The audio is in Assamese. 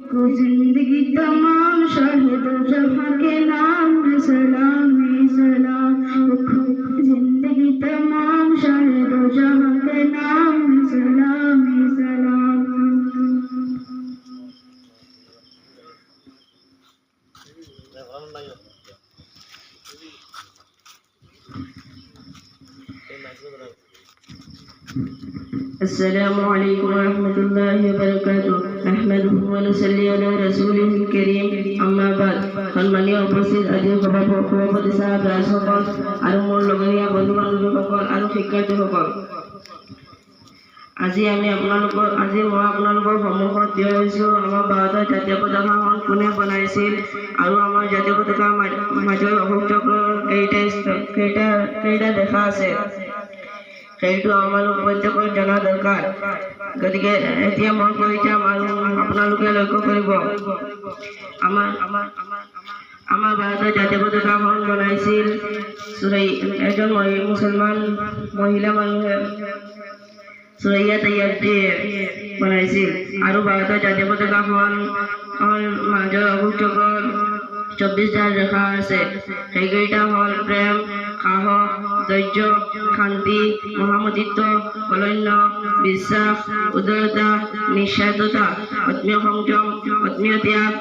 जिंदगी तमाम शाहिद जहां के नाम में सलाम ही सलाम। जिंदगी तमाम शाहिद जहां के नाम में सलाम ही सलाम। السلام عليكم ورحمة الله وبركاته أحمده ونصلي على رسوله الكريم أما بعد সম্মানীয় উপস্থিত আজি সভাপতি সাহেব ৰাজসকল আৰু মোৰ লগৰীয়া বন্ধু বান্ধৱীসকল আৰু শিক্ষাৰ্থীসকল, আজি মই আপোনালোকৰ সন্মুখত থিয় হৈছোঁ। আমাৰ ভাৰতৰ জাতীয় পতাকাখন কোনে বনাইছিল আৰু আমাৰ জাতীয় পতাকাৰ মাজৰ অশোক চক্ৰৰ কেইটা দেখা আছে, সেইটো আমালোক প্ৰত্যেকৰ জনা দৰকাৰ। গতিকে এতিয়া মই কৈ যাম আৰু আপোনালোকে লক্ষ্য কৰিব। আমাৰ ভাৰতৰ জাতীয় পতাকাখন বনাইছিল এজন মুছলমান মহিলা মানুহে সুৰাইয়া তৈয়াবীয়ে বনাইছিল। আৰু ভাৰতৰ জাতীয় পতাকাখন মাজৰ অশোক চক্ৰৰ 24টা ৰেখা আছে। সেইকেইটা হ'ল প্ৰেম, সাহস, ধৈৰ্য, শান্তি, মহামতিত্ব, কলন্য, বিশ্বাস, উদাৰতা, নিস্বাৰ্থতা, আত্মীয় সংযম, আত্মীয় ত্যাগ।